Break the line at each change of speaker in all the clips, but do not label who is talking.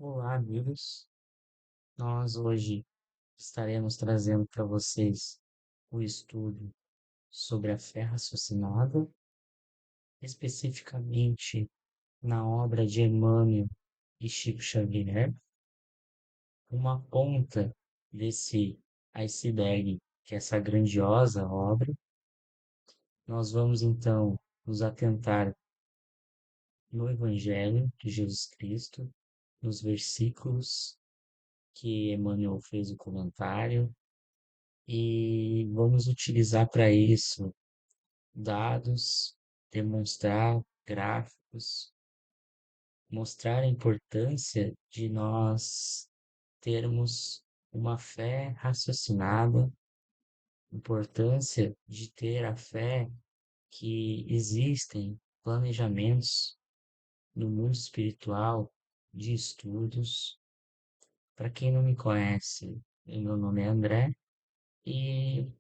Olá, amigos. Nós hoje estaremos trazendo para vocês o estudo sobre a fé raciocinada, especificamente na obra de Emmanuel e Chico Xavier, uma ponta desse iceberg, que é essa grandiosa obra. Nós vamos então nos atentar no Evangelho de Jesus Cristo, nos versículos que Emmanuel fez o comentário. E vamos utilizar para isso dados, demonstrar gráficos, mostrar a importância de nós termos uma fé raciocinada, importância de ter a fé que existem planejamentos no mundo espiritual de estudos. Para quem não me conhece, meu nome é André e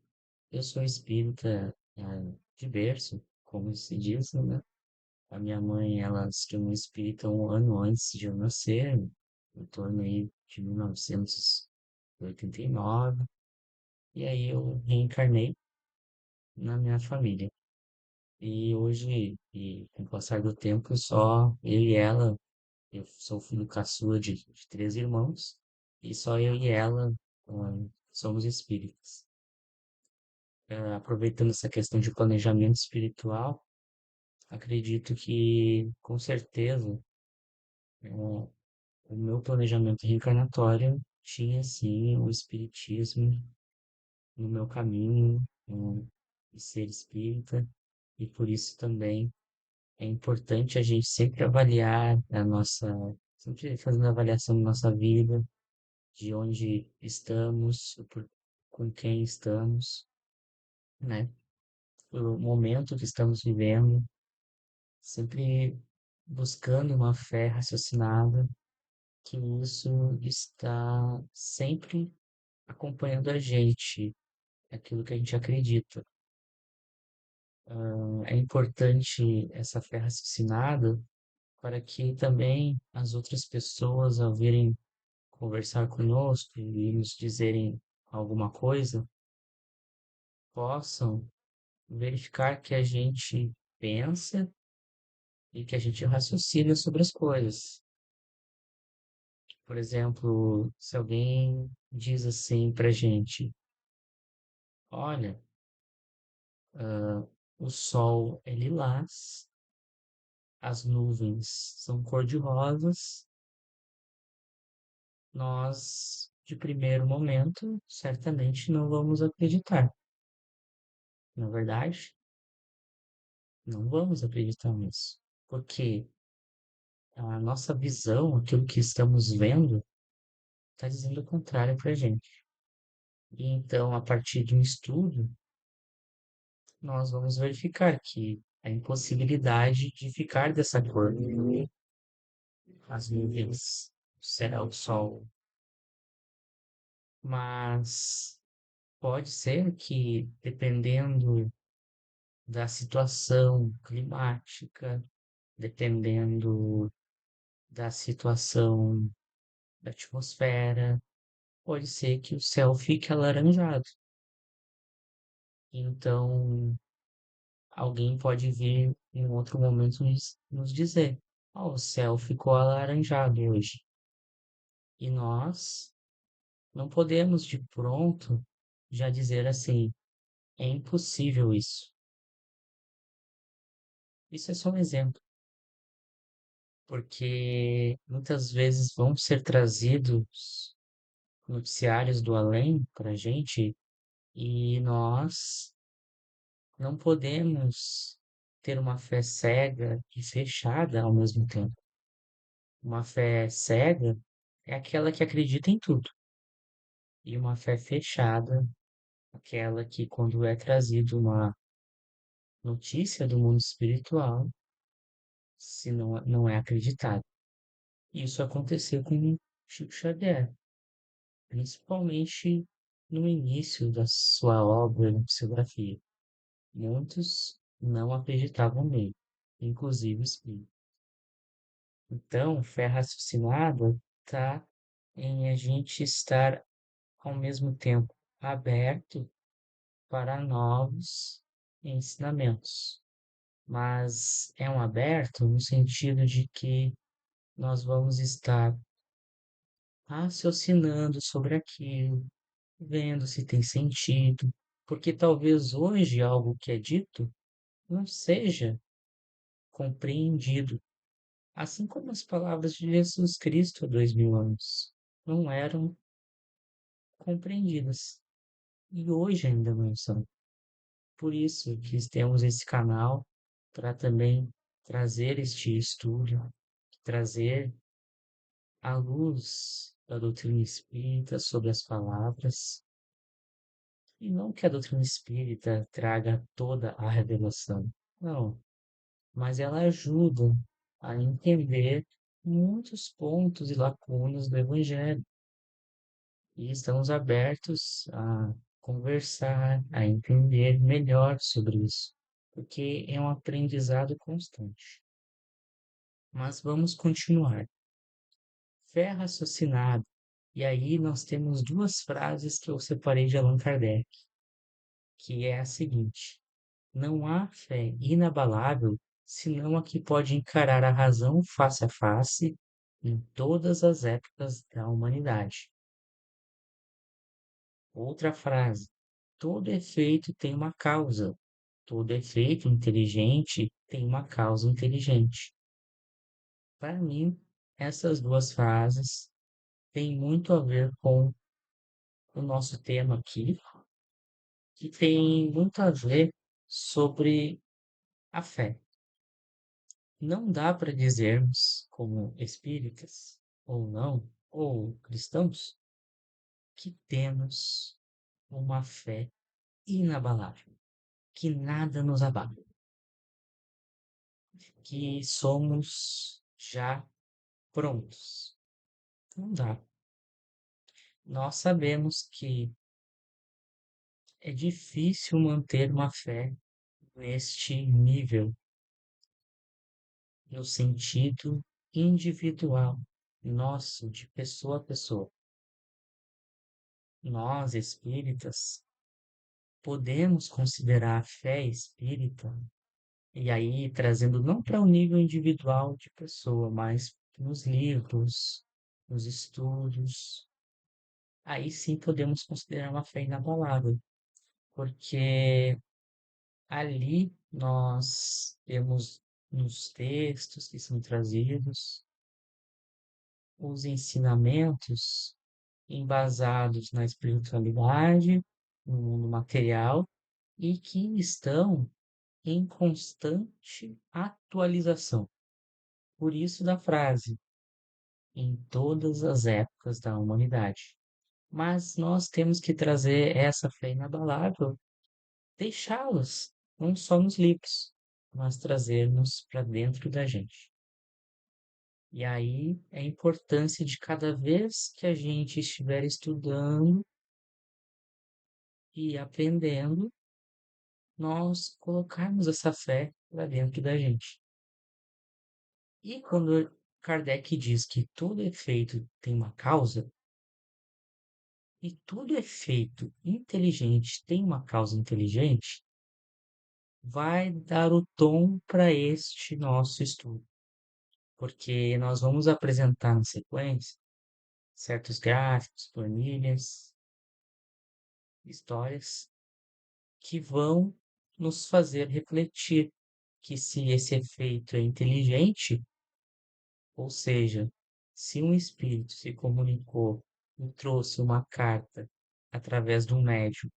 eu sou espírita, de berço, como se diz, né? A minha mãe, ela se tornou espírita um ano antes de eu nascer, em torno aí de 1989. E aí eu reencarnei na minha família. E hoje, com o passar do tempo, só eu e ela, eu sou filho caçula de três irmãos, e só eu e ela, somos espíritas. Aproveitando essa questão de planejamento espiritual, acredito que, com certeza, o meu planejamento reencarnatório tinha, sim, o espiritismo no meu caminho, de ser espírita, e por isso também é importante a gente sempre avaliar sempre fazendo a avaliação da nossa vida, de onde estamos, com quem estamos, né? O momento que estamos vivendo, sempre buscando uma fé raciocinada, que isso está sempre acompanhando a gente, aquilo que a gente acredita. É importante essa fé raciocinada para que também as outras pessoas, ao virem conversar conosco e nos dizerem alguma coisa, possam verificar que a gente pensa e que a gente raciocina sobre as coisas. Por exemplo, se alguém diz assim pra gente: olha, o sol é lilás, as nuvens são cor-de-rosas, nós, de primeiro momento, certamente não vamos acreditar. Na verdade, não vamos acreditar nisso, porque a nossa visão, aquilo que estamos vendo, está dizendo o contrário para a gente. E então, a partir de um estudo, nós vamos verificar que a impossibilidade de ficar dessa cor, as nuvens, o céu, o sol, mas pode ser que, dependendo da situação climática, dependendo da situação da atmosfera, pode ser que o céu fique alaranjado. Então, alguém pode vir em outro momento nos dizer: "Ó, o céu ficou alaranjado hoje." E nós não podemos de pronto já dizer assim: é impossível isso. Isso é só um exemplo, porque muitas vezes vão ser trazidos noticiários do além para a gente e nós não podemos ter uma fé cega e fechada ao mesmo tempo. Uma fé cega é aquela que acredita em tudo, e uma fé fechada, aquela que, quando é trazido uma notícia do mundo espiritual, se não é acreditado. Isso aconteceu com Chico Xavier, principalmente no início da sua obra de psicografia. Muitos não acreditavam nele, inclusive o espírito. Então, fé raciocinada está em a gente estar ao mesmo tempo aberto para novos ensinamentos, mas é um aberto no sentido de que nós vamos estar raciocinando sobre aquilo, vendo se tem sentido, porque talvez hoje algo que é dito não seja compreendido, assim como as palavras de Jesus Cristo há 2000 anos não eram compreendidas e hoje ainda não são. Por isso que temos esse canal para também trazer este estudo, trazer a luz da doutrina espírita sobre as palavras, e não que a doutrina espírita traga toda a revelação, não, mas ela ajuda a entender muitos pontos e lacunas do Evangelho, e estamos abertos a conversar, a entender melhor sobre isso, porque é um aprendizado constante. Mas vamos continuar. Fé raciocinada. E aí nós temos duas frases que eu separei de Allan Kardec, que é a seguinte: não há fé inabalável senão a que pode encarar a razão face a face em todas as épocas da humanidade. Outra frase: todo efeito tem uma causa. Todo efeito inteligente tem uma causa inteligente. Para mim, essas duas frases têm muito a ver com o nosso tema aqui, que tem muito a ver sobre a fé. Não dá para dizermos, como espíritas, ou não, ou cristãos, que temos uma fé inabalável, que nada nos abala, que somos já prontos. Não dá. Nós sabemos que é difícil manter uma fé neste nível, no sentido individual, nosso, de pessoa a pessoa. Nós, espíritas, podemos considerar a fé espírita, e aí trazendo não para o nível individual de pessoa, mas nos livros, nos estudos, aí sim podemos considerar uma fé inabalável, porque ali nós temos nos textos que são trazidos os ensinamentos embasados na espiritualidade, no mundo material e que estão em constante atualização. Por isso da frase, em todas as épocas da humanidade. Mas nós temos que trazer essa fé inabalável, deixá-las, não só nos livros, mas trazermos para dentro da gente. E aí é a importância de cada vez que a gente estiver estudando e aprendendo, nós colocarmos essa fé para dentro da gente. E quando Kardec diz que todo efeito tem uma causa, e todo efeito inteligente tem uma causa inteligente, vai dar o tom para este nosso estudo, porque nós vamos apresentar na sequência certos gráficos, planilhas, histórias que vão nos fazer refletir que se esse efeito é inteligente, ou seja, se um espírito se comunicou e trouxe uma carta através de um médium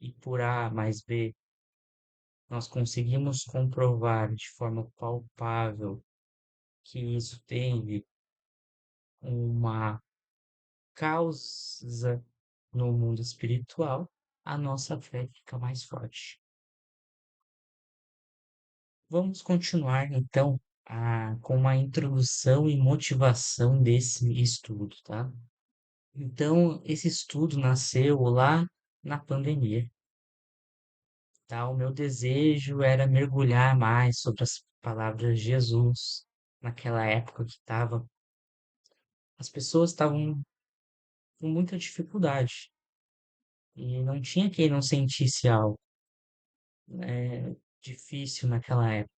e por A mais B nós conseguimos comprovar de forma palpável que isso teve uma causa no mundo espiritual, a nossa fé fica mais forte. Vamos continuar então com uma introdução e motivação desse estudo, tá? Então, esse estudo nasceu lá na pandemia, tá? O meu desejo era mergulhar mais sobre as palavras de Jesus naquela época que estava as pessoas estavam com muita dificuldade e não tinha quem não sentisse algo, difícil naquela época.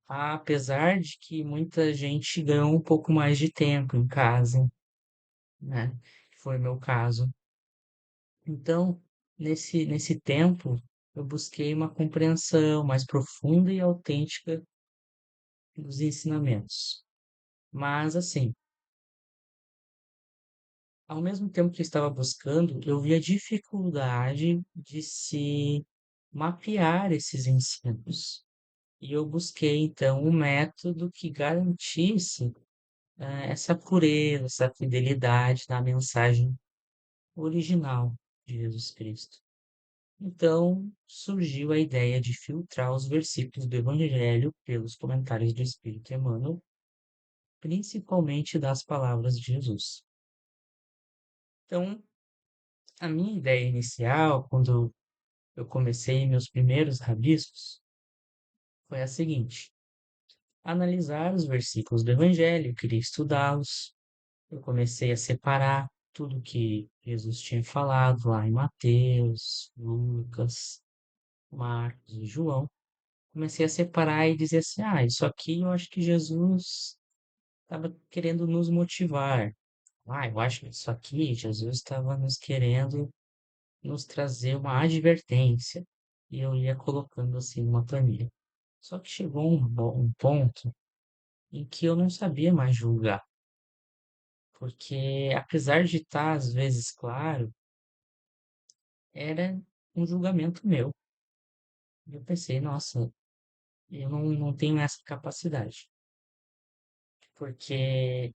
Apesar de que muita gente ganhou um pouco mais de tempo em casa, né? Que foi o meu caso. Então, nesse tempo, eu busquei uma compreensão mais profunda e autêntica dos ensinamentos. Mas, assim, ao mesmo tempo que eu estava buscando, eu vi a dificuldade de se mapear esses ensinos. E eu busquei, então, um método que garantisse, essa pureza, essa fidelidade na mensagem original de Jesus Cristo. Então, surgiu a ideia de filtrar os versículos do Evangelho pelos comentários do Espírito Emmanuel, principalmente das palavras de Jesus. Então, a minha ideia inicial, quando eu comecei meus primeiros rabiscos, foi a seguinte: analisar os versículos do Evangelho, eu queria estudá-los. Eu comecei a separar tudo que Jesus tinha falado lá em Mateus, Lucas, Marcos e João. Comecei a separar e dizer assim: ah, isso aqui eu acho que Jesus estava querendo nos motivar. Ah, eu acho que isso aqui Jesus estava nos querendo nos trazer uma advertência. E eu ia colocando assim numa planilha. Só que chegou um ponto em que eu não sabia mais julgar, porque apesar de estar às vezes claro, era um julgamento meu. E eu pensei, nossa, eu não tenho essa capacidade, porque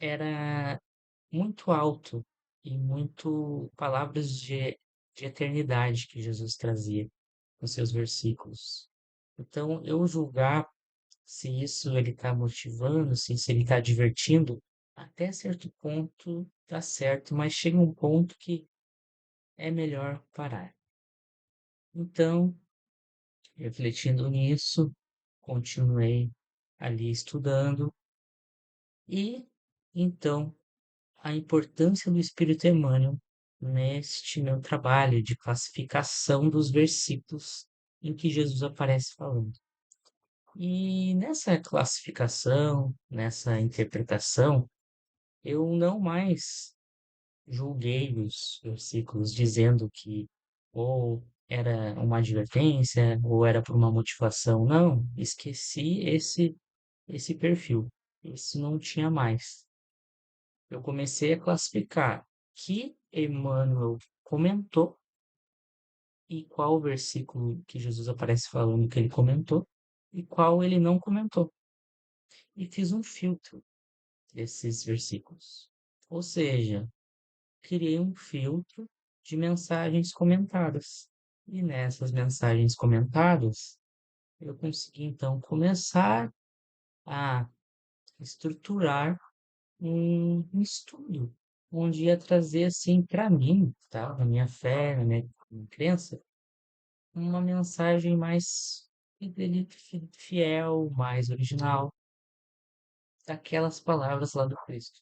era muito alto e muito palavras de eternidade que Jesus trazia nos seus versículos. Então, eu julgar se isso ele está motivando, se ele está divertindo, até certo ponto tá certo, mas chega um ponto que é melhor parar. Então, refletindo nisso, continuei ali estudando e então a importância do Espírito Emmanuel neste meu trabalho de classificação dos versículos em que Jesus aparece falando. E nessa classificação, nessa interpretação, eu não mais julguei os versículos dizendo que ou era uma advertência ou era por uma motivação. Não, esqueci esse perfil. Isso não tinha mais. Eu comecei a classificar que Emmanuel comentou e qual versículo que Jesus aparece falando que ele comentou e qual ele não comentou. E fiz um filtro desses versículos. Ou seja, criei um filtro de mensagens comentadas. E nessas mensagens comentadas, eu consegui então começar a estruturar um estudo, onde ia trazer assim para mim, tá? Na minha fé, na minha crença, uma mensagem mais fiel, mais original, daquelas palavras lá do Cristo.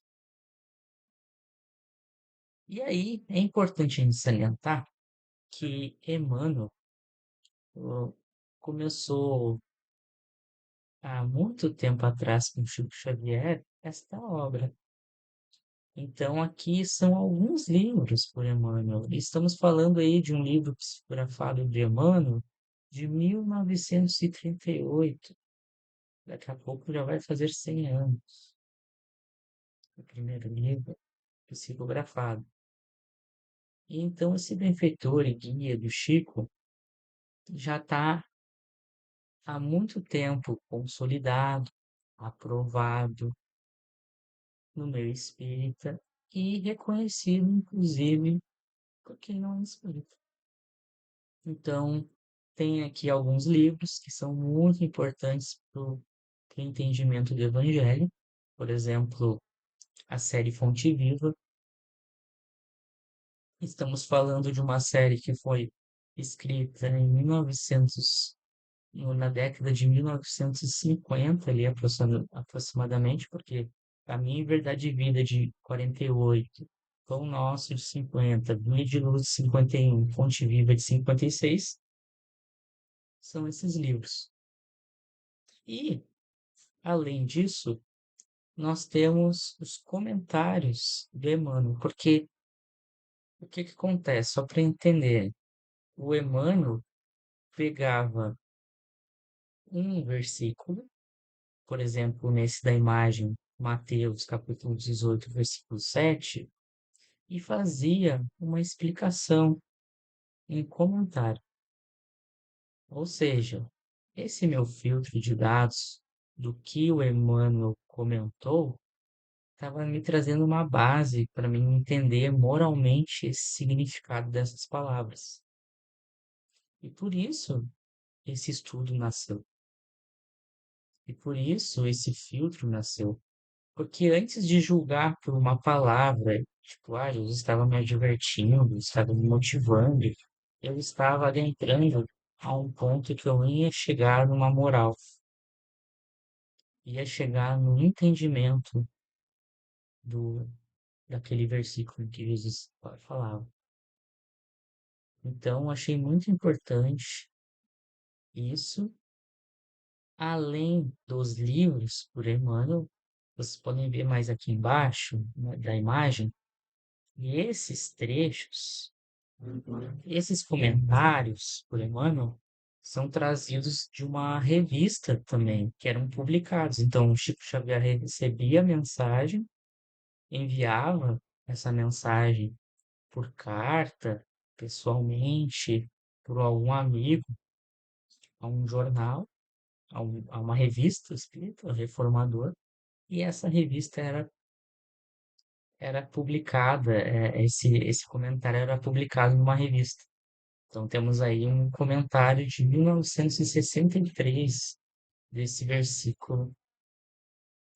E aí é importante a gente salientar que Emmanuel ó, começou há muito tempo atrás com Chico Xavier esta obra. Então, aqui são alguns livros por Emmanuel. E estamos falando aí de um livro psicografado de Emmanuel de 1938. Daqui a pouco já vai fazer 100 anos. O primeiro livro psicografado. E então, esse benfeitor e guia do Chico já está há muito tempo consolidado, aprovado no meio espírita e reconhecido, inclusive, por quem não é espírita. Então, tem aqui alguns livros que são muito importantes para o entendimento do Evangelho. Por exemplo, a série Fonte Viva. Estamos falando de uma série que foi escrita em 1900, na década de 1950, ali aproximadamente, porque A minha verdade de vida de 48, Pão Nosso de 50, Vinha de Luz de 51, Fonte Viva de 56, são esses livros. E, além disso, nós temos os comentários do Emmanuel, porque o que que acontece? Só para entender, o Emmanuel pegava um versículo, por exemplo, nesse da imagem, Mateus capítulo 18, versículo 7, e fazia uma explicação em comentário. Ou seja, esse meu filtro de dados do que o Emmanuel comentou estava me trazendo uma base para mim entender moralmente esse significado dessas palavras. E por isso esse estudo nasceu. E por isso esse filtro nasceu. Porque antes de julgar por uma palavra, tipo, Jesus estava me advertindo, estava me motivando, eu estava adentrando a um ponto que eu ia chegar numa moral, ia chegar no entendimento do daquele versículo que Jesus falava. Então, achei muito importante isso, além dos livros por Emmanuel, vocês podem ver mais aqui embaixo, né, da imagem, e esses trechos, esses comentários por Emmanuel, são trazidos de uma revista também, que eram publicados. Então, o Chico Xavier recebia a mensagem, enviava essa mensagem por carta, pessoalmente, por algum amigo, a um jornal, a uma revista espírita, Reformador, e essa revista era publicada, esse comentário era publicado numa revista. Então temos aí um comentário de 1963 desse versículo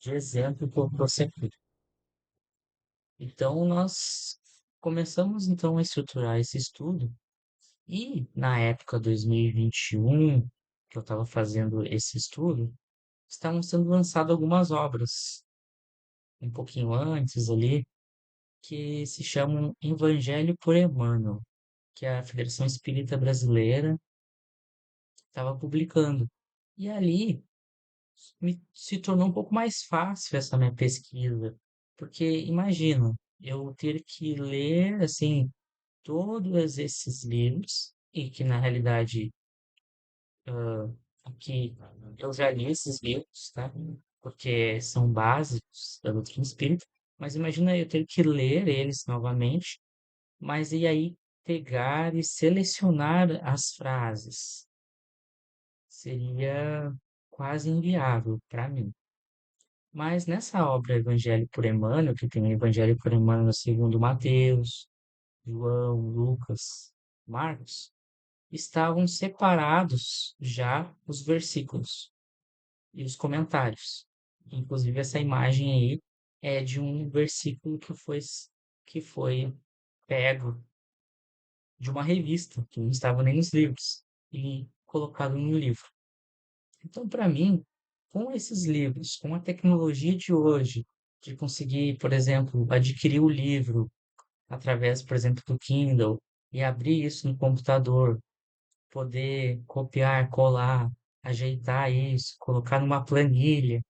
de exemplo que eu trouxe aqui. Então nós começamos então a estruturar esse estudo e na época 2021, que eu estava fazendo esse estudo, estavam sendo lançadas algumas obras, um pouquinho antes ali, que se chamam Evangelho por Emmanuel, que a Federação Espírita Brasileira estava publicando. E ali se tornou um pouco mais fácil essa minha pesquisa, porque imagina, eu ter que ler assim todos esses livros e que na realidade aqui eu já li esses livros, tá? Porque são básicos da doutrina espírita, mas imagina eu ter que ler eles novamente, mas e aí pegar e selecionar as frases seria quase inviável para mim. Mas nessa obra Evangelho por Emmanuel, que tem o Evangelho por Emmanuel segundo Mateus, João, Lucas, Marcos, estavam separados já os versículos e os comentários. Inclusive, essa imagem aí é de um versículo que foi pego de uma revista, que não estava nem nos livros, e colocado no livro. Então, para mim, com esses livros, com a tecnologia de hoje, de conseguir, por exemplo, adquirir o livro através, por exemplo, do Kindle e abrir isso no computador, poder copiar, colar, ajeitar isso, colocar numa planilha,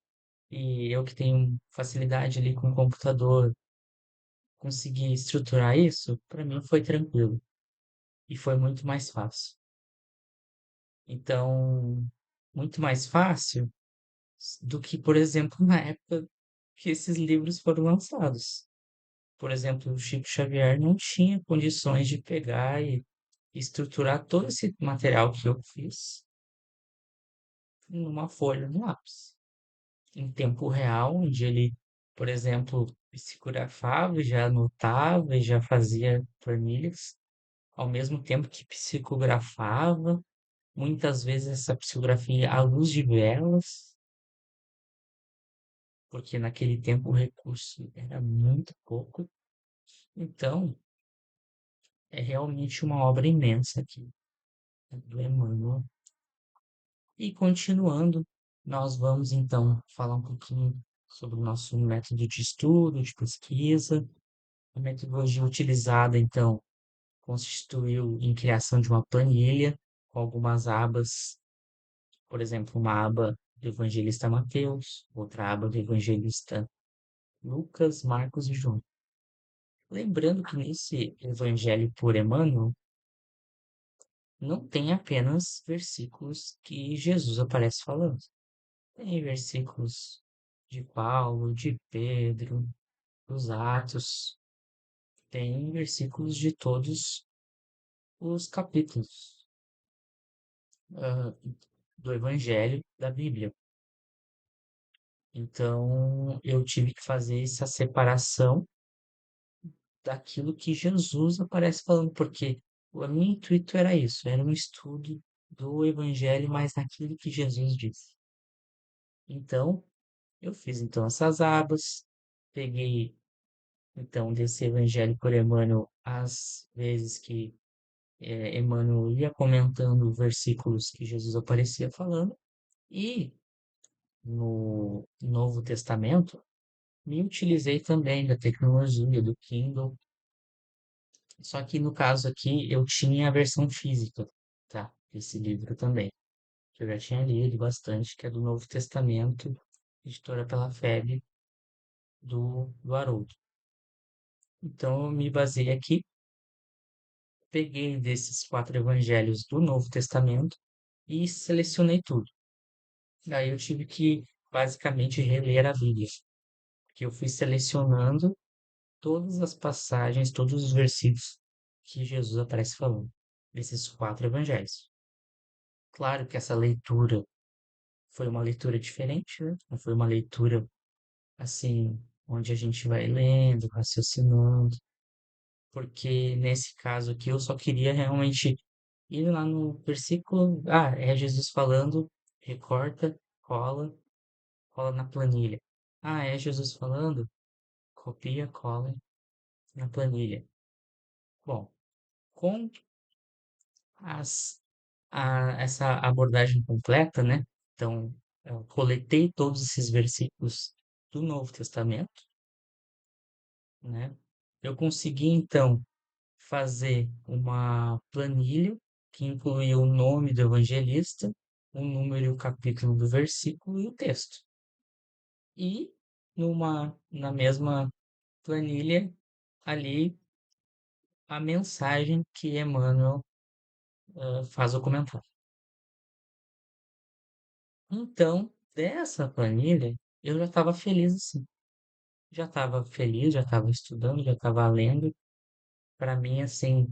e eu que tenho facilidade ali com o computador, conseguir estruturar isso, para mim foi tranquilo e foi muito mais fácil. Então, muito mais fácil do que, por exemplo, na época que esses livros foram lançados. Por exemplo, o Chico Xavier não tinha condições de pegar e estruturar todo esse material que eu fiz numa folha, no lápis, em tempo real, onde ele, por exemplo, psicografava, já anotava e já fazia planilhas, ao mesmo tempo que psicografava, muitas vezes essa psicografia à luz de velas, porque naquele tempo o recurso era muito pouco. Então, é realmente uma obra imensa aqui, né, do Emmanuel. E continuando, nós vamos então falar um pouquinho. sobre o nosso método de estudo, de pesquisa. A metodologia utilizada, então, constituiu em criação de uma planilha com algumas abas, por exemplo, uma aba do evangelista Mateus, outra aba do evangelista Lucas, Marcos e João. Lembrando que nesse Evangelho por Emmanuel não tem apenas versículos que Jesus aparece falando. Tem versículos de Paulo, de Pedro, dos Atos, tem versículos de todos os capítulos ah, do Evangelho da Bíblia. Então, eu tive que fazer essa separação daquilo que Jesus aparece falando, porque o meu intuito era isso, era um estudo do Evangelho, mas naquilo que Jesus disse. Então, eu fiz então essas abas, peguei então desse Evangelho por Emmanuel as vezes que Emmanuel ia comentando versículos que Jesus aparecia falando, e no Novo Testamento me utilizei também da tecnologia do Kindle, só que no caso aqui eu tinha a versão física, tá? Esse livro também, que eu já tinha lido bastante, que é do Novo Testamento, editora pela FEB, do Haroldo. Então eu me baseei aqui, peguei desses 4 evangelhos do Novo Testamento e selecionei tudo. Daí eu tive que basicamente reler a Bíblia, que eu fui selecionando todas as passagens, todos os versículos que Jesus aparece falando, desses 4 evangelhos. Claro que essa leitura foi uma leitura diferente, né? Não foi uma leitura assim, onde a gente vai lendo, raciocinando, porque nesse caso aqui eu só queria realmente ir lá no versículo, é Jesus falando, recorta, cola, cola na planilha. É Jesus falando, copia, cola na planilha. Bom, com essa abordagem completa, né? Então, eu coletei todos esses versículos do Novo Testamento, né? Eu consegui, então, fazer uma planilha que incluía o nome do evangelista, o número e o capítulo do versículo e o texto. E na mesma planilha, ali, a mensagem que Emmanuel faz o comentário. Então, dessa planilha, eu já estava feliz assim. Já estava feliz, já estava estudando, já estava lendo. Para mim, assim,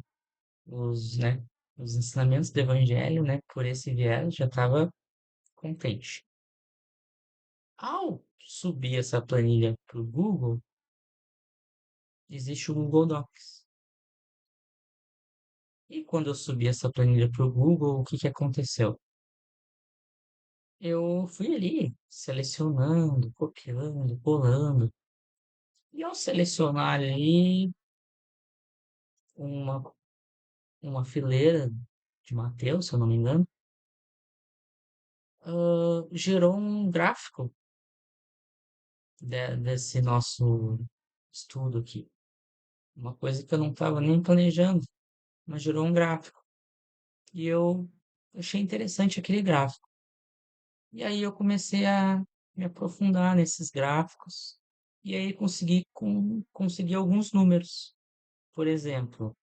né, os ensinamentos do Evangelho, né, por esse viés, já estava contente. Ao subir essa planilha para o Google, existe o Google Docs. E quando eu subi essa planilha para o Google, o que que aconteceu? Eu fui ali selecionando, copiando, colando. E ao selecionar ali uma, uma fileira de Mateus, se eu não me engano, gerou um gráfico desse nosso estudo aqui. Uma coisa que eu não estava nem planejando, mas gerou um gráfico. E eu achei interessante aquele gráfico. E aí eu comecei a me aprofundar nesses gráficos. E aí consegui alguns números. Por exemplo,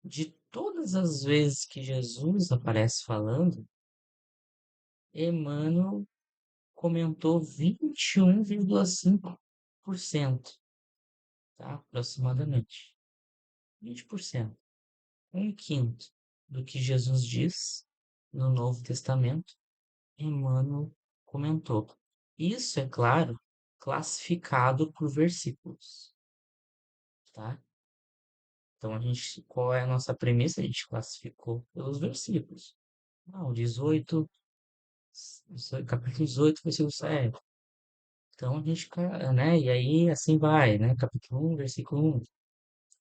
de todas as vezes que Jesus aparece falando, Emmanuel comentou 21,5%, tá? Aproximadamente. 20%. Um quinto do que Jesus diz no Novo Testamento, Emmanuel comentou. Isso, é claro, classificado por versículos, tá? Então, qual é a nossa premissa? A gente classificou pelos versículos. O 18, capítulo 18, versículo 7. Então, a gente, né? E aí, assim vai, né? Capítulo 1, versículo 1.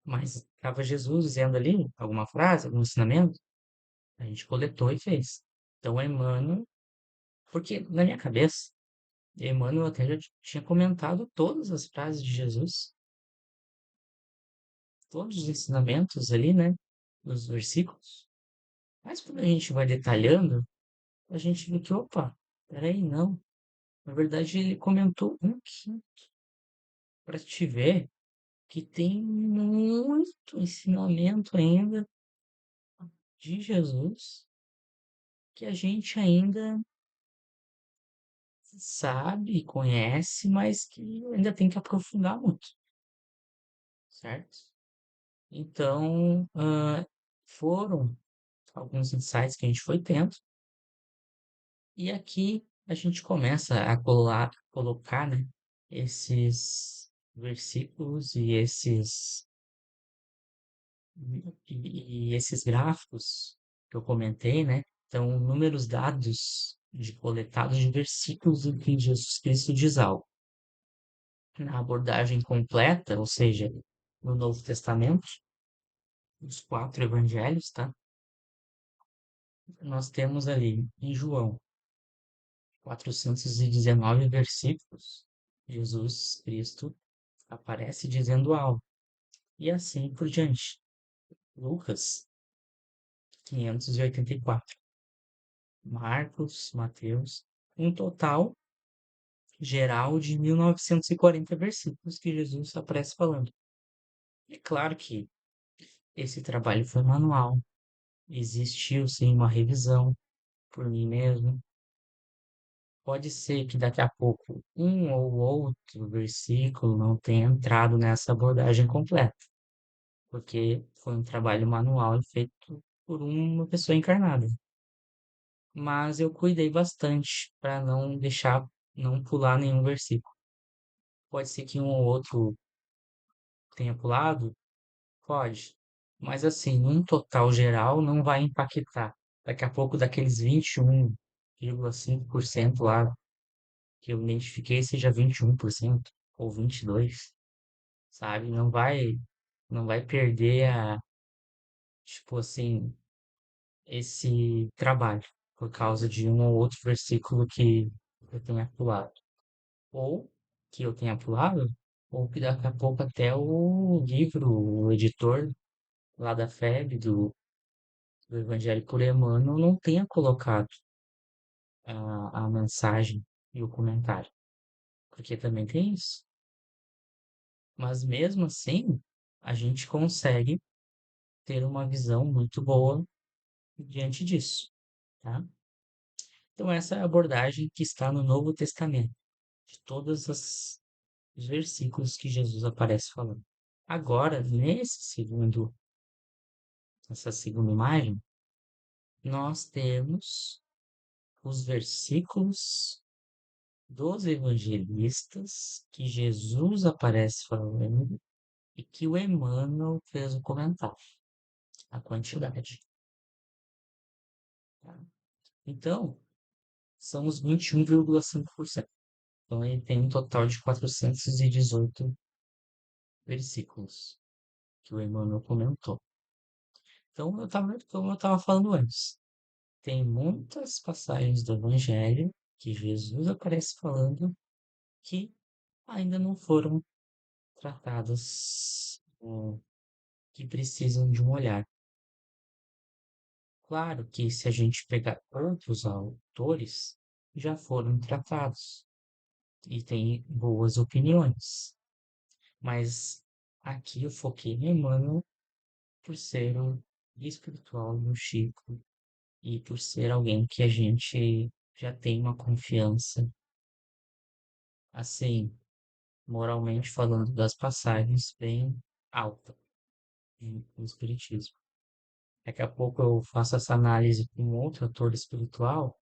Mas estava Jesus dizendo ali alguma frase, algum ensinamento? A gente coletou e fez. Então, Emmanuel, porque na minha cabeça, Emmanuel até já tinha comentado todas as frases de Jesus, todos os ensinamentos ali, né? Nos versículos. Mas quando a gente vai detalhando, a gente vê que, opa, peraí, não. Na verdade, ele comentou um quinto para te ver que tem muito ensinamento ainda de Jesus que a gente ainda sabe, conhece, mas que ainda tem que aprofundar muito, certo? Então, foram alguns insights que a gente foi tendo, e aqui a gente começa a colocar, né, esses versículos e esses gráficos que eu comentei, né? Então, números dados de coletados de versículos em que Jesus Cristo diz algo. Na abordagem completa, ou seja, no Novo Testamento, os quatro evangelhos, tá? Nós temos ali em João 419 versículos, Jesus Cristo aparece dizendo algo, e assim por diante. Lucas 584, Marcos, Mateus, um total geral de 1940 versículos que Jesus aparece falando. É claro que esse trabalho foi manual, existiu sim uma revisão por mim mesmo. Pode ser que daqui a pouco um ou outro versículo não tenha entrado nessa abordagem completa, porque foi um trabalho manual e feito por uma pessoa encarnada. Mas eu cuidei bastante para não deixar, não pular nenhum versículo. Pode ser que um ou outro tenha pulado, pode. Mas assim, num total geral, não vai impactar. Daqui a pouco, daqueles 21,5% lá que eu identifiquei, seja 21% ou 22%, sabe? Não vai perder tipo assim, esse trabalho por causa de um ou outro versículo que eu tenha pulado. Ou que eu tenha pulado, ou que daqui a pouco até o livro, o editor lá da FEB, do Evangelho por Emmanuel, não tenha colocado a mensagem e o comentário. Porque também tem isso. Mas mesmo assim, a gente consegue ter uma visão muito boa diante disso, tá? Então essa é a abordagem que está no Novo Testamento, de todos os versículos que Jesus aparece falando. Agora, nessa segunda imagem, nós temos os versículos dos evangelistas que Jesus aparece falando e que o Emmanuel fez o comentário, a quantidade. Tá? Então, são os 21,5%. Então, ele tem um total de 418 versículos que o Emmanuel comentou. Então, como eu estava falando antes, tem muitas passagens do Evangelho que Jesus aparece falando que ainda não foram tratadas, que precisam de um olhar. Claro que se a gente pegar outros autores, já foram tratados e têm boas opiniões. Mas aqui eu foquei no Emmanuel por ser o espiritual do Chico e por ser alguém que a gente já tem uma confiança, assim, moralmente falando das passagens, bem alta no Espiritismo. Daqui a pouco eu faço essa análise com outro autor espiritual,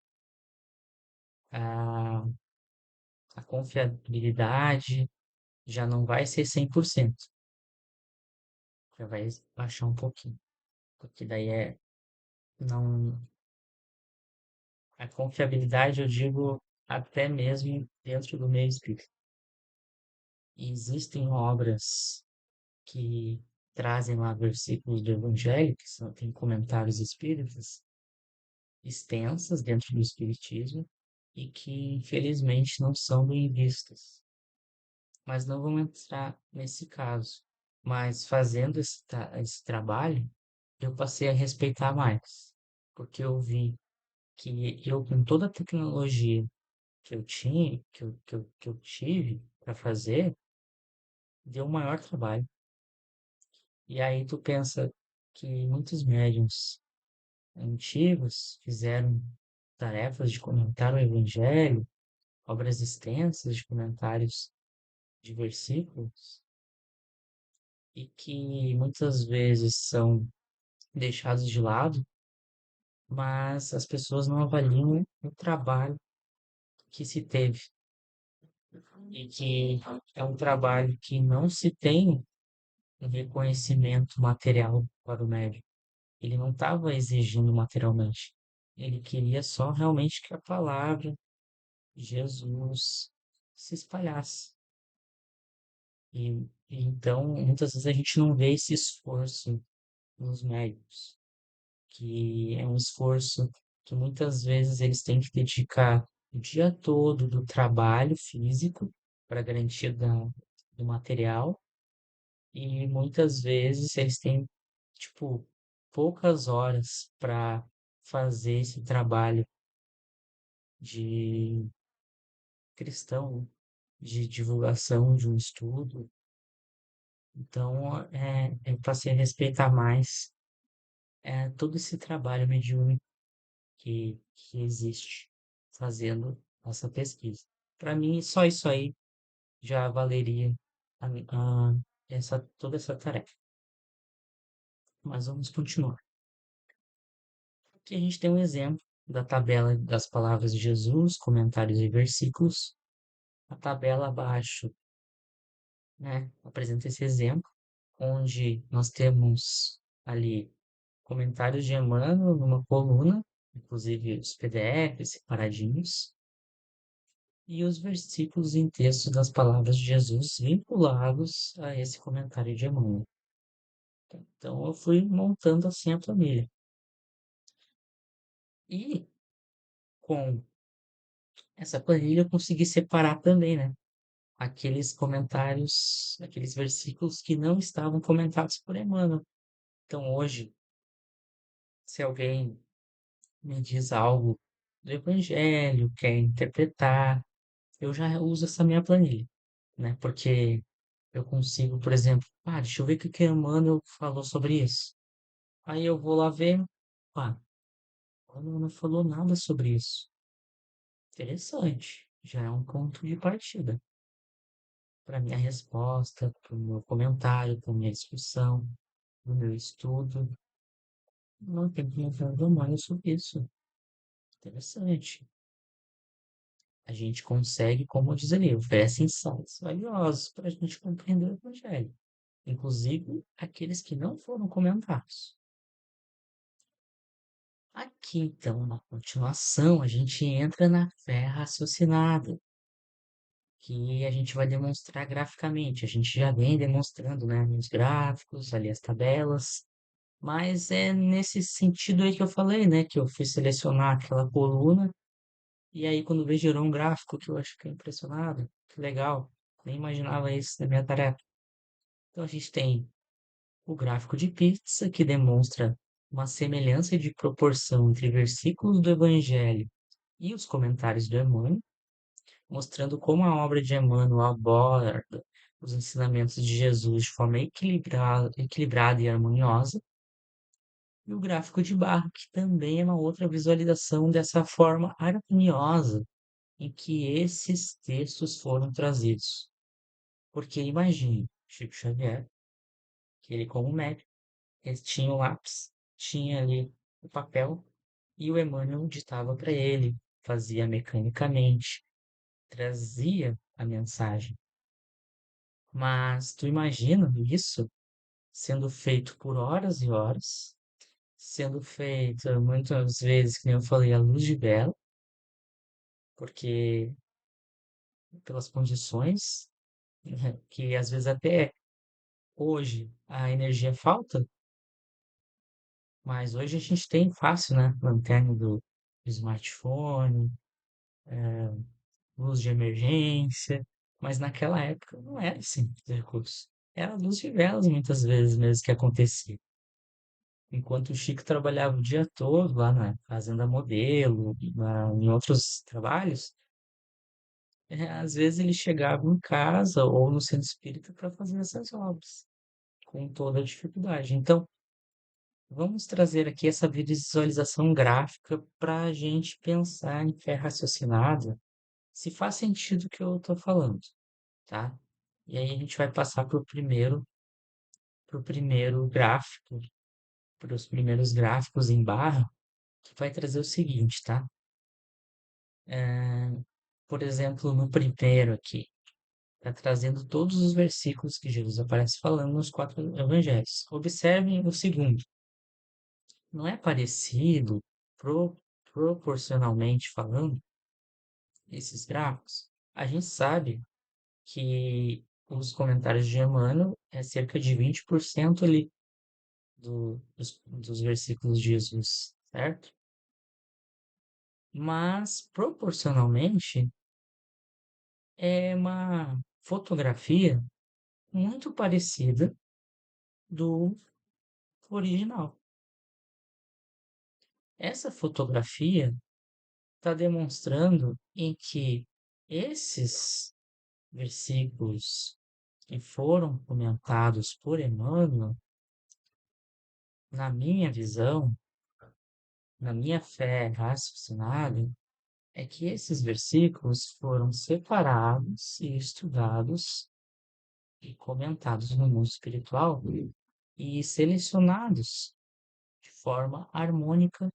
a, a confiabilidade já não vai ser 100%, já vai baixar um pouquinho, porque daí não, a confiabilidade eu digo até mesmo dentro do meio espírita. E existem obras que trazem lá versículos do Evangelho, que tem comentários espíritas, extensas dentro do Espiritismo, e que infelizmente não são bem vistas. Mas não vamos entrar nesse caso. Mas fazendo esse trabalho, eu passei a respeitar mais, porque eu vi que eu, com toda a tecnologia que eu tinha, que eu tive para fazer, deu um maior trabalho. E aí tu pensa que muitos médiums antigos fizeram tarefas de comentar o Evangelho, obras extensas de comentários de versículos, e que muitas vezes são deixados de lado, mas as pessoas não avaliam o trabalho que se teve e que é um trabalho que não se tem um reconhecimento material para o médium. Ele não estava exigindo materialmente. Ele queria só realmente que a palavra de Jesus se espalhasse. E então, muitas vezes a gente não vê esse esforço nos médicos, que é um esforço que muitas vezes eles têm que dedicar o dia todo do trabalho físico para garantia do material, e muitas vezes eles têm, tipo, poucas horas para fazer esse trabalho de cristão, de divulgação de um estudo. Então, eu passei a respeitar mais todo esse trabalho mediúnico que existe fazendo essa pesquisa. Para mim, só isso aí já valeria a, toda essa tarefa. Mas vamos continuar. Aqui a gente tem um exemplo da tabela das palavras de Jesus, comentários e versículos. A tabela abaixo, né, apresenta esse exemplo, onde nós temos ali comentários de Emmanuel numa coluna, inclusive os PDFs separadinhos, e os versículos em texto das palavras de Jesus vinculados a esse comentário de Emmanuel. Então eu fui montando assim a planilha. E com essa planilha eu consegui separar também, né? Aqueles comentários, aqueles versículos que não estavam comentados por Emmanuel. Então hoje, se alguém me diz algo do Evangelho, quer interpretar, eu já uso essa minha planilha, né? Porque eu consigo, por exemplo, deixa eu ver o que que Emmanuel falou sobre isso. Aí eu vou lá ver, pá, Emmanuel não falou nada sobre isso. Interessante, já é um ponto de partida para minha resposta, para o meu comentário, para minha discussão, para o meu estudo. Não tem como falar mais sobre isso. Interessante. A gente consegue, como diz ali, oferece insights valiosos para a gente compreender o Evangelho, inclusive aqueles que não foram comentados. Aqui, então, na continuação, a gente entra na fé raciocinada, que a gente vai demonstrar graficamente. A gente já vem demonstrando, né, nos gráficos, ali as tabelas, mas é nesse sentido aí que eu falei, né, que eu fui selecionar aquela coluna, e aí quando vejo gerou um gráfico que eu acho que é impressionado, que legal, nem imaginava isso na minha tarefa. Então a gente tem o gráfico de pizza, que demonstra uma semelhança de proporção entre versículos do Evangelho e os comentários do Emmanuel, mostrando como a obra de Emmanuel aborda os ensinamentos de Jesus de forma equilibrada e harmoniosa, e o gráfico de barra, que também é uma outra visualização dessa forma harmoniosa em que esses textos foram trazidos. Porque imagine, Chico Xavier, que ele como médico, ele tinha o lápis, tinha ali o papel, e o Emmanuel ditava para ele, fazia mecanicamente, trazia a mensagem. Mas tu imagina isso sendo feito por horas e horas, sendo feito muitas vezes, que nem eu falei, à luz de vela, porque pelas condições, né, que às vezes até hoje a energia falta, mas hoje a gente tem fácil, né? Lanterna do smartphone, luz de emergência, mas naquela época não era assim os recursos. Era luz de velas muitas vezes mesmo que acontecia. Enquanto o Chico trabalhava o dia todo lá na Fazenda Modelo, em outros trabalhos, às vezes ele chegava em casa ou no centro espírita para fazer essas obras, com toda a dificuldade. Então, vamos trazer aqui essa visualização gráfica para a gente pensar em fé raciocinada, se faz sentido o que eu estou falando, tá? E aí a gente vai passar pro primeiro gráfico, para os primeiros gráficos em barra, que vai trazer o seguinte, tá? Por exemplo, no primeiro aqui, está trazendo todos os versículos que Jesus aparece falando nos quatro evangelhos. Observem o segundo. Não é parecido, pro- proporcionalmente falando, esses gráficos? A gente sabe que os comentários de Emmanuel é cerca de 20% ali dos versículos de Jesus, certo? Mas, proporcionalmente, é uma fotografia muito parecida do original. Essa fotografia está demonstrando em que esses versículos que foram comentados por Emmanuel, na minha visão, na minha fé raciocinada, é que esses versículos foram separados e estudados e comentados no mundo espiritual e selecionados de forma harmônica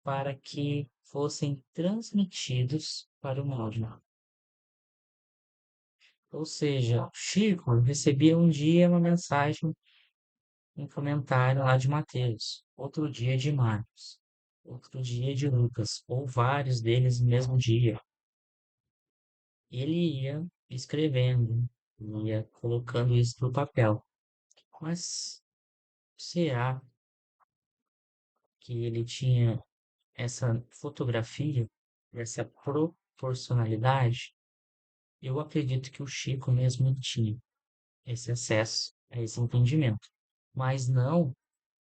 para que fossem transmitidos para o mundo. Ou seja, Chico recebia um dia uma mensagem, um comentário lá de Mateus, outro dia de Marcos, outro dia de Lucas, ou vários deles no mesmo dia. Ele ia escrevendo, ia colocando isso no papel. Mas será que ele tinha essa fotografia, essa proporcionalidade? Eu acredito que o Chico mesmo tinha esse acesso a esse entendimento, mas não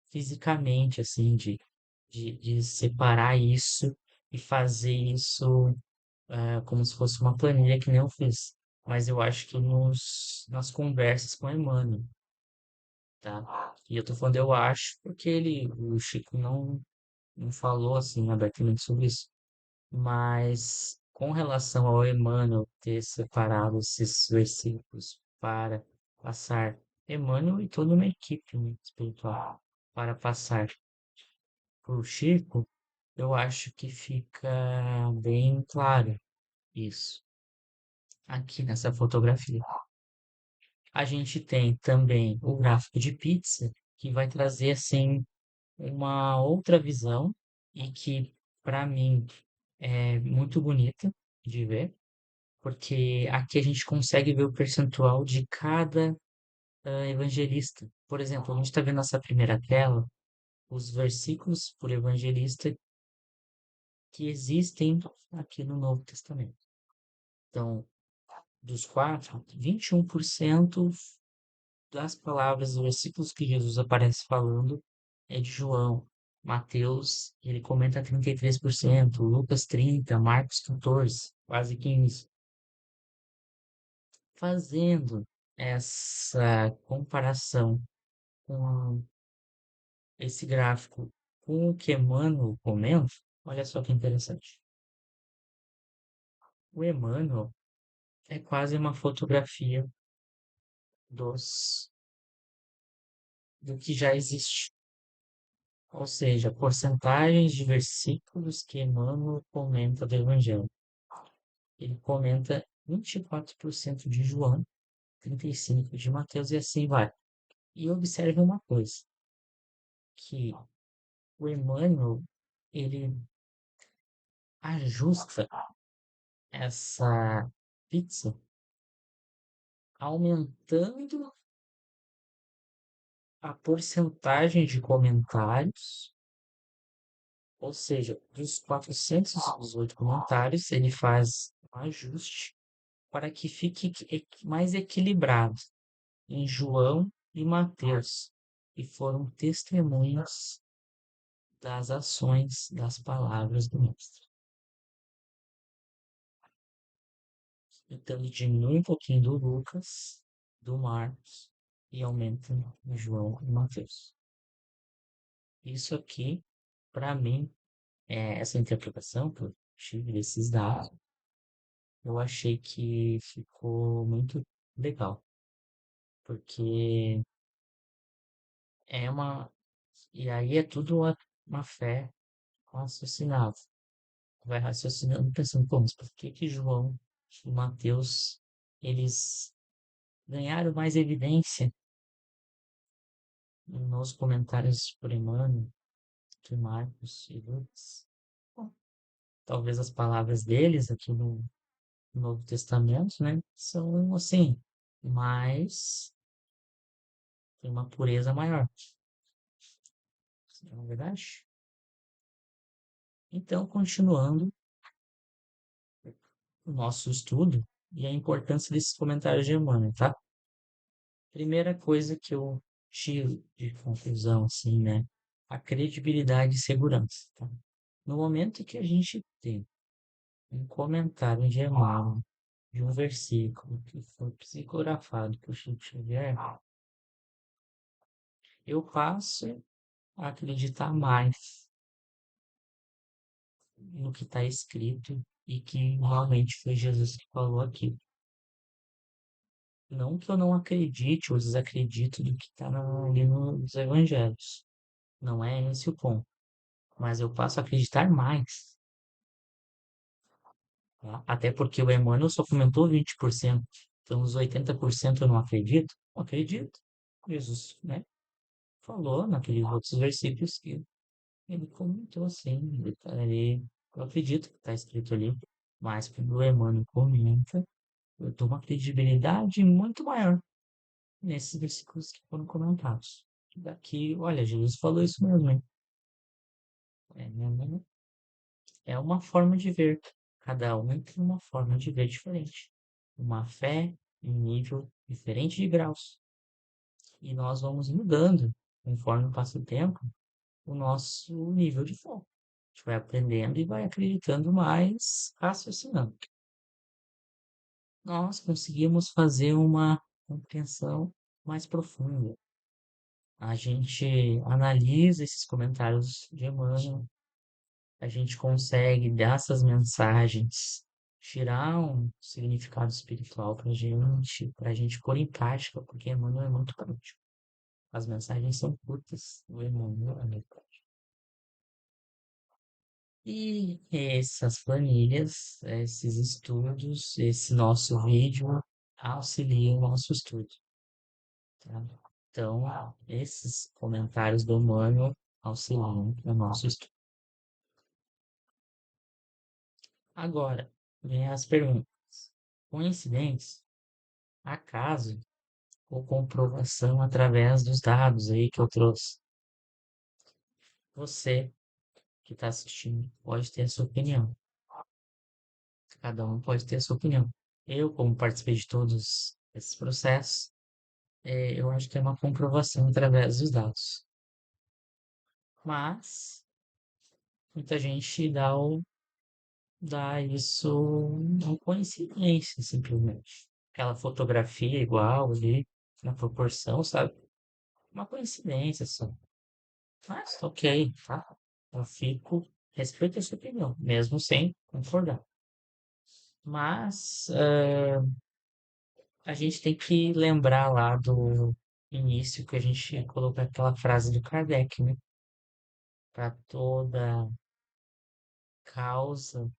fisicamente, assim, de separar isso e fazer isso como se fosse uma planilha que nem eu fiz. Mas eu acho que nas conversas com Emmanuel, tá? E eu tô falando eu acho porque o Chico não falou assim abertamente sobre isso. Mas com relação ao Emmanuel ter separado esses versículos para passar, Emmanuel e toda uma equipe, né, espiritual, para passar para o Chico, eu acho que fica bem claro isso aqui nessa fotografia. A gente tem também o gráfico de pizza, que vai trazer assim uma outra visão e que, para mim, é muito bonita de ver, porque aqui a gente consegue ver o percentual de cada evangelista. Por exemplo, a gente está vendo nessa primeira tela os versículos por evangelista que existem aqui no Novo Testamento. Então, dos quatro, 21% das palavras dos versículos que Jesus aparece falando é de João. Mateus, ele comenta 33%, Lucas 30%, Marcos 14%, quase 15%. Fazendo essa comparação com esse gráfico com o que Emmanuel comenta, olha só que interessante. O Emmanuel é quase uma fotografia dos, do que já existe. Ou seja, porcentagens de versículos que Emmanuel comenta do Evangelho. Ele comenta 24% de João, 35% de Mateus e assim vai. E observe uma coisa, que o Emmanuel, ele ajusta essa pizza aumentando a porcentagem de comentários Ou seja, dos 418 comentários, ele faz um ajuste para que fique mais equilibrado em João e Mateus, e foram testemunhas das ações, das palavras do Mestre. Então, ele diminui um pouquinho do Lucas, do Marcos, e aumenta no João e Mateus. Isso aqui, para mim, essa interpretação que eu tive desses dados, eu achei que ficou muito legal, porque é uma. E aí é tudo uma fé raciocinada. Vai raciocinando, pensando, pô, mas por que que João e Mateus, eles ganharam mais evidência nos comentários por Emmanuel que Marcos e Lucas? Bom, talvez as palavras deles aqui no Novo Testamento, né, são assim, mais, tem uma pureza maior, não é verdade? Então, continuando o nosso estudo e a importância desses comentários de Emmanuel, tá? Primeira coisa que eu tiro de conclusão, assim, né? A credibilidade e segurança, tá? No momento que a gente tem um comentário de Emmanuel de um versículo que foi psicografado por Chico Xavier, eu passo a acreditar mais no que está escrito e que realmente foi Jesus que falou aqui. Não que eu não acredite ou desacredito do que está ali nos evangelhos. Não é esse o ponto. Mas eu passo a acreditar mais. Tá? Até porque o Emmanuel só comentou 20%. Então, os 80% eu não acredito. Não acredito. Jesus, né? Falou naqueles outros versículos que ele comentou assim. Ele tá ali, eu acredito que está escrito ali. Mas quando o Emmanuel comenta, eu dou uma credibilidade muito maior nesses versículos que foram comentados. Daqui, olha, Jesus falou isso mesmo, hein? É, é uma forma de ver. Cada um tem uma forma de ver diferente. Uma fé em nível diferente de graus. E nós vamos mudando, conforme passa o tempo, o nosso nível de fé. A gente vai aprendendo e vai acreditando mais, raciocinando. Nós conseguimos fazer uma compreensão mais profunda. A gente analisa esses comentários de Emmanuel, a gente consegue dessas mensagens tirar um significado espiritual para a gente pôr em prática, porque Emmanuel é muito prático. As mensagens são curtas, o Emmanuel é muito prático. E essas planilhas, esses estudos, esse nosso vídeo auxiliam o nosso estudo, tá? Então, esses comentários do Emmanuel auxiliam o nosso estudo. Agora, vem as perguntas. Coincidência? Acaso? Ou comprovação através dos dados aí que eu trouxe? Você que está assistindo pode ter a sua opinião. Cada um pode ter a sua opinião. Eu, como participei de todos esses processos, eu acho que é uma comprovação através dos dados. Mas muita gente dá isso uma coincidência, simplesmente. Aquela fotografia igual ali, na proporção, sabe? Uma coincidência só. Mas, ok, tá? Eu fico, respeito a sua opinião, mesmo sem concordar. Mas a gente tem que lembrar lá do início que a gente colocou aquela frase do Kardec, né? Para toda causa,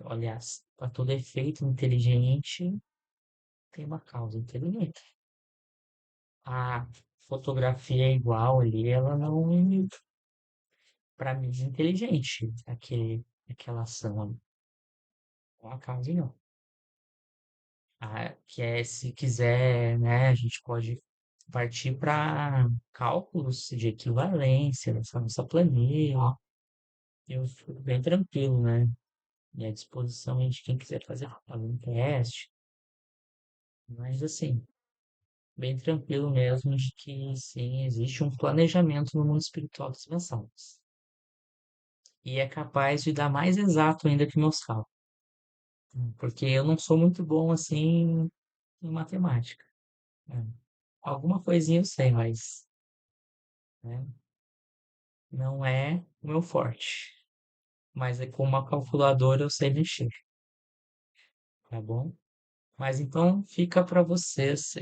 aliás, para todo efeito inteligente, tem uma causa inteligente. A fotografia é igual ali, ela não é, para mim, inteligente, aquela ação ali. Uma causa não. Que é, se quiser, né, a gente pode partir para cálculos de equivalência dessa nossa planilha. eu fico bem tranquilo, né? E à disposição aí de quem quiser fazer algum teste, mas assim, bem tranquilo mesmo de que sim, existe um planejamento no mundo espiritual das mensagens. E é capaz de dar mais exato ainda que meus cálculos, porque eu não sou muito bom assim em matemática, né? Alguma coisinha eu sei, mas, né, não é o meu forte. Mas é com uma calculadora eu sei mexer, tá bom? Mas então fica para vocês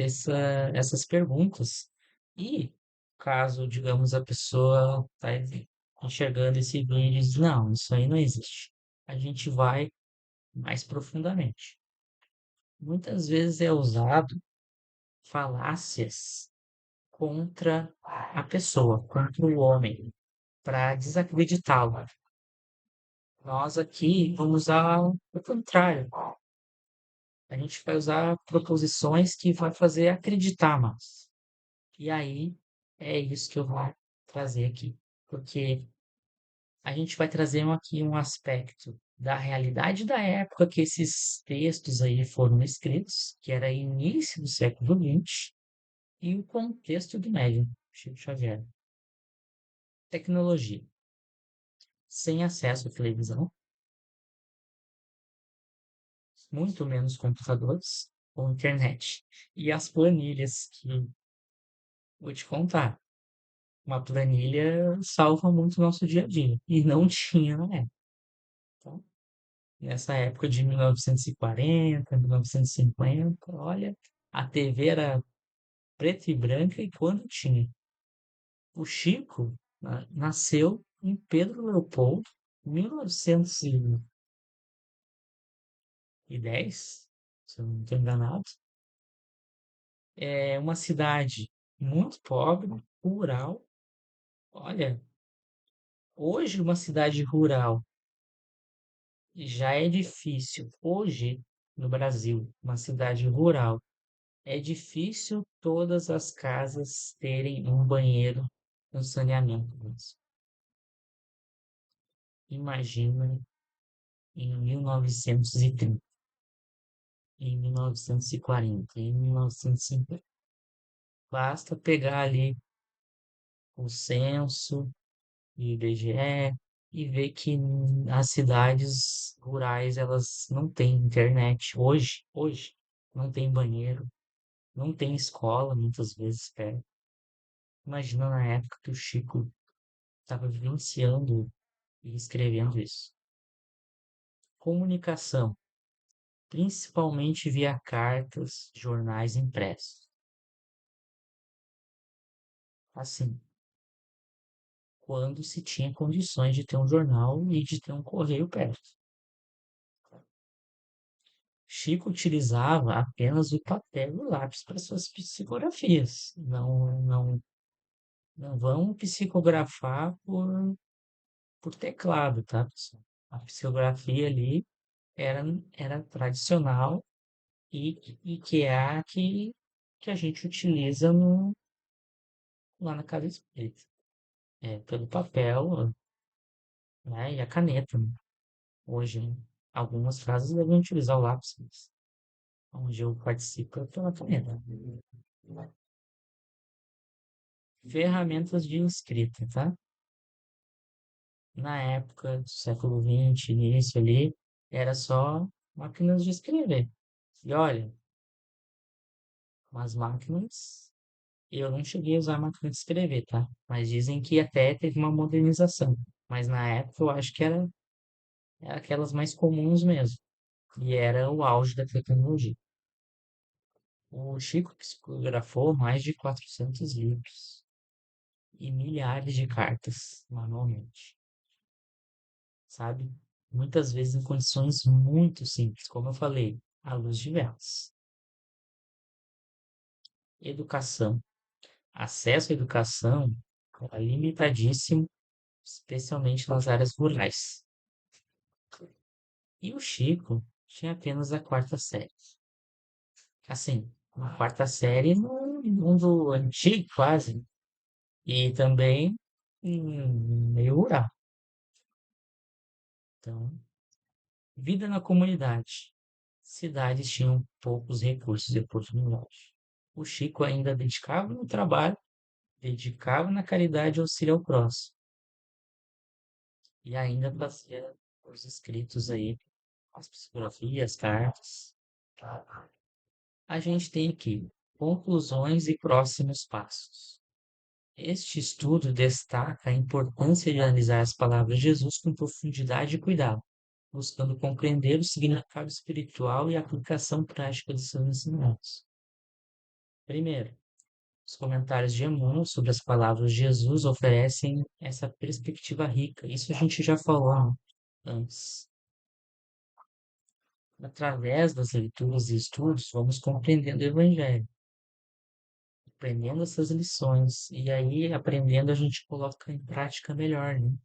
essas perguntas. E caso, digamos, a pessoa está enxergando esse vídeo e diz, não, isso aí não existe. A gente vai mais profundamente. Muitas vezes é usado falácias contra a pessoa, contra o homem, para desacreditá-lo. Nós aqui vamos usar o contrário. A gente vai usar proposições que vai fazer acreditar mais. E aí é isso que eu vou trazer aqui, porque a gente vai trazer aqui um aspecto da realidade da época que esses textos aí foram escritos, que era início do século XX, e o contexto do médium, Chico Xavier. Tecnologia. Sem acesso à televisão, muito menos computadores ou internet. E as planilhas, que vou te contar, uma planilha salva muito o nosso dia a dia. E não tinha na época. Tá? Nessa época de 1940, 1950, olha, a TV era preta e branca e quando tinha. O Chico nasceu em Pedro Leopoldo, 1910, se eu não estou enganado. É uma cidade muito pobre, rural. Olha, hoje uma cidade rural já é difícil. Hoje, no Brasil, uma cidade rural, é difícil todas as casas terem um banheiro com saneamento básico. Imagina em 1930, em 1940, em 1950. Basta pegar ali o censo e IBGE e ver que as cidades rurais elas não têm internet hoje não tem banheiro, não tem escola muitas vezes perto. Imagina na época que o Chico estava vivenciando e escrevendo isso. Comunicação, principalmente via cartas, jornais impressos. Assim, quando se tinha condições de ter um jornal e de ter um correio perto. Chico utilizava apenas o papel e o lápis para suas psicografias. Não vão psicografar por teclado, tá, pessoal? A psicografia ali era, era tradicional e que é a que a gente utiliza lá na casa espírita. É, pelo papel, né, e a caneta, né? Hoje, algumas casas devem utilizar o lápis, mas onde eu participo é pela caneta. Ferramentas de escrita, tá? Na época do século XX, início ali, era só máquinas de escrever. E olha, umas máquinas, eu não cheguei a usar máquina de escrever, tá? Mas dizem que até teve uma modernização. Mas na época eu acho que era aquelas mais comuns mesmo. E era o auge da tecnologia. O Chico psicografou mais de 400 livros e milhares de cartas manualmente, sabe? Muitas vezes em condições muito simples, como eu falei, à luz de velas. Educação. Acesso à educação era limitadíssimo, especialmente nas áreas rurais. E o Chico tinha apenas a quarta série. Assim, uma quarta série no mundo antigo, quase. E também meio rural. Então, vida na comunidade. Cidades tinham poucos recursos e oportunidades. O Chico ainda dedicava no trabalho, dedicava na caridade e auxílio ao próximo. E ainda fazia os escritos aí, as psicografias, cartas. A gente tem aqui conclusões e próximos passos. Este estudo destaca a importância de analisar as palavras de Jesus com profundidade e cuidado, buscando compreender o significado espiritual e a aplicação prática de seus ensinamentos. Primeiro, os comentários de Emmanuel sobre as palavras de Jesus oferecem essa perspectiva rica. Isso a gente já falou antes. Através das leituras e estudos, vamos compreendendo o Evangelho, aprendendo essas lições, e aí, aprendendo, a gente coloca em prática melhor, né?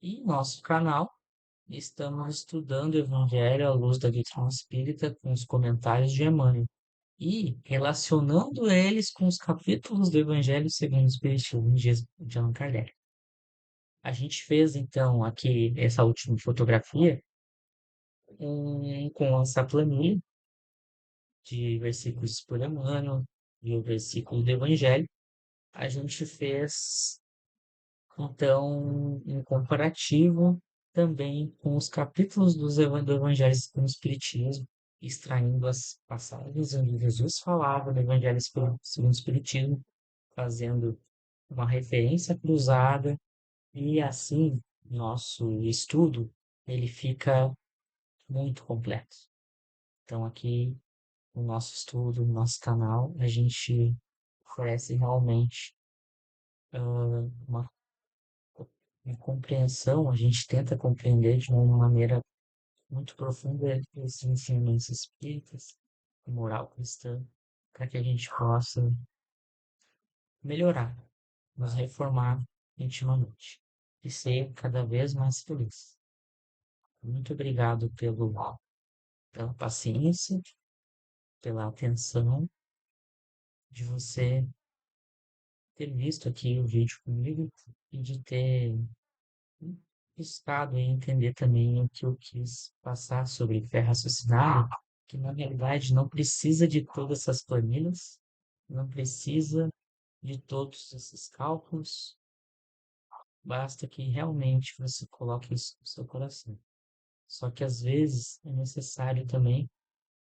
E nosso canal, estamos estudando o Evangelho à luz da doutrina espírita com os comentários de Emmanuel e relacionando eles com os capítulos do Evangelho segundo o Espiritismo de Allan Kardec. A gente fez, então, aqui essa última fotografia com essa planilha de versículos por Emmanuel e o versículo do Evangelho. A gente fez, então, um comparativo também com os capítulos do Evangelho segundo o Espiritismo, extraindo as passagens onde Jesus falava do Evangelho segundo o Espiritismo, fazendo uma referência cruzada, e assim nosso estudo ele fica muito completo. Então aqui no nosso estudo, no nosso canal, a gente oferece realmente uma, uma compreensão, a gente tenta compreender de uma maneira muito profunda esses ensinamentos espíritas, a moral cristã, para que a gente possa melhorar, nos reformar intimamente e ser cada vez mais feliz. Muito obrigado pela paciência, pela atenção de você ter visto aqui o vídeo comigo e de ter buscado e entender também o que eu quis passar sobre fé raciocinada, que na realidade não precisa de todas essas planilhas, não precisa de todos esses cálculos, basta que realmente você coloque isso no seu coração. Só que às vezes é necessário também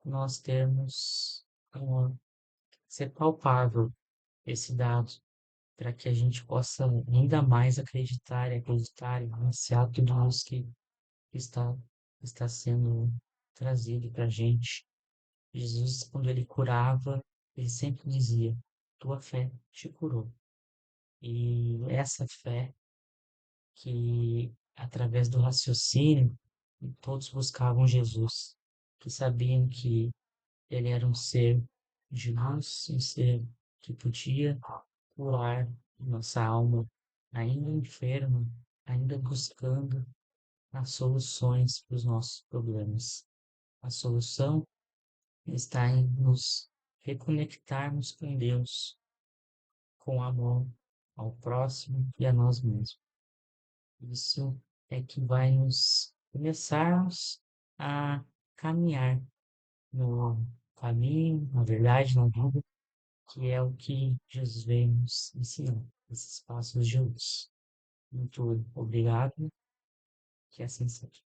nós termos ser palpável esse dado, para que a gente possa ainda mais acreditar e acreditar e iniciar tudo isso que está, está sendo trazido para a gente. Jesus, quando ele curava, ele sempre dizia: tua fé te curou. E essa fé que, através do raciocínio, todos buscavam Jesus, que sabiam que ele era um ser de luz, um ser que podia curar nossa alma, ainda enferma, ainda buscando as soluções para os nossos problemas. A solução está em nos reconectarmos com Deus, com amor ao próximo e a nós mesmos. Isso é que vai nos começarmos a caminhar no caminho, na verdade, na vida, que é o que Jesus veio nos ensinar, esses passos de luz. Muito obrigado, que assim seja.